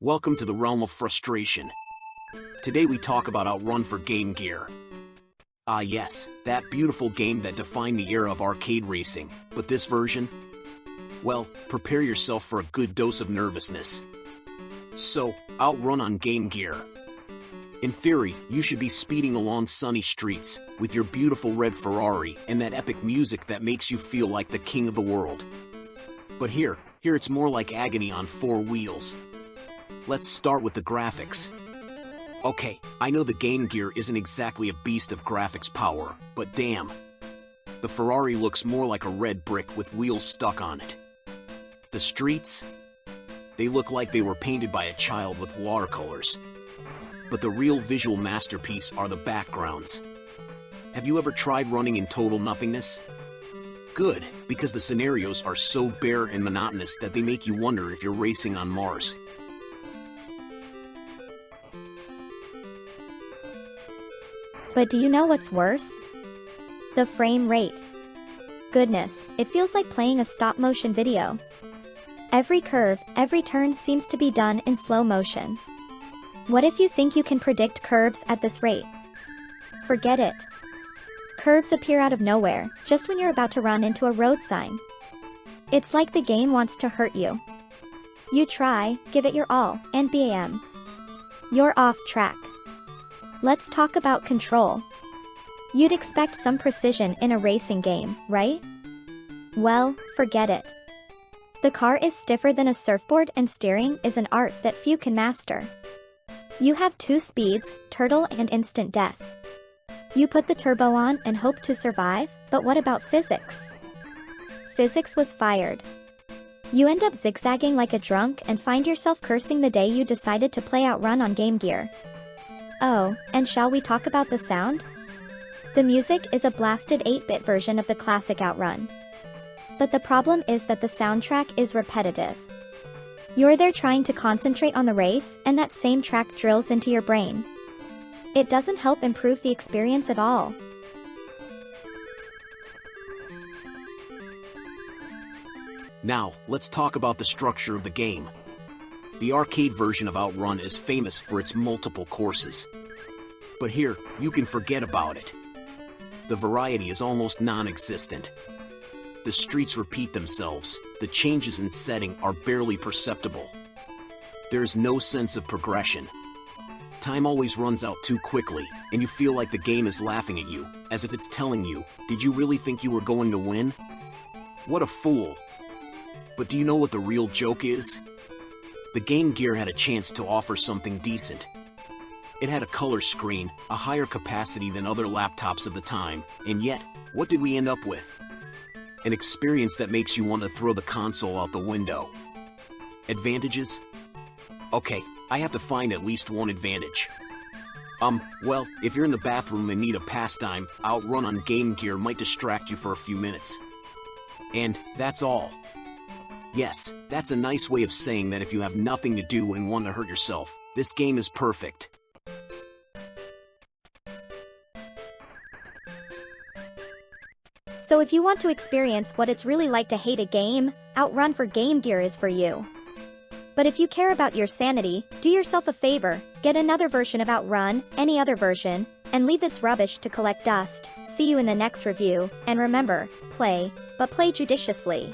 Welcome to the realm of frustration. Today we talk about Outrun for Game Gear. Ah yes, that beautiful game that defined the era of arcade racing, but this version? Well, prepare yourself for a good dose of nervousness. So, Outrun on Game Gear. In theory, you should be speeding along sunny streets, with your beautiful red Ferrari and that epic music that makes you feel like the king of the world. But here it's more like agony on four wheels. Let's start with the graphics. Okay, I know the Game Gear isn't exactly a beast of graphics power, but damn. The Ferrari looks more like a red brick with wheels stuck on it. The streets? They look like they were painted by a child with watercolors. But the real visual masterpiece are the backgrounds. Have you ever tried running in total nothingness? Good, because the scenarios are so bare and monotonous that they make you wonder if you're racing on Mars. But do you know what's worse? The frame rate. Goodness, it feels like playing a stop-motion video. Every curve, every turn seems to be done in slow motion. What if you think you can predict curbs at this rate? Forget it. Curbs appear out of nowhere, just when you're about to run into a road sign. It's like the game wants to hurt you. You try, give it your all, and bam. You're off track. Let's talk about control. You'd expect some precision in a racing game, right? Well, forget it. The car is stiffer than a surfboard and steering is an art that few can master. You have two speeds, turtle and instant death. You put the turbo on and hope to survive, but what about physics? Physics was fired. You end up zigzagging like a drunk and find yourself cursing the day you decided to play Outrun on Game Gear. Oh, and shall we talk about the sound? The music is a blasted 8-bit version of the classic Outrun. But the problem is that the soundtrack is repetitive. You're there trying to concentrate on the race, and that same track drills into your brain. It doesn't help improve the experience at all. Now, let's talk about the structure of the game. The arcade version of Outrun is famous for its multiple courses. But here, you can forget about it. The variety is almost non-existent. The streets repeat themselves, the changes in setting are barely perceptible. There is no sense of progression. Time always runs out too quickly, and you feel like the game is laughing at you, as if it's telling you, did you really think you were going to win? What a fool. But do you know what the real joke is? The Game Gear had a chance to offer something decent. It had a color screen, a higher capacity than other laptops of the time, and yet, what did we end up with? An experience that makes you want to throw the console out the window. Advantages? Okay, I have to find at least one advantage. Well, if you're in the bathroom and need a pastime, Outrun on Game Gear might distract you for a few minutes. And that's all. Yes, that's a nice way of saying that if you have nothing to do and want to hurt yourself, this game is perfect. So if you want to experience what it's really like to hate a game, Outrun for Game Gear is for you. But if you care about your sanity, do yourself a favor, get another version of Outrun, any other version, and leave this rubbish to collect dust. See you in the next review, and remember, play, but play judiciously.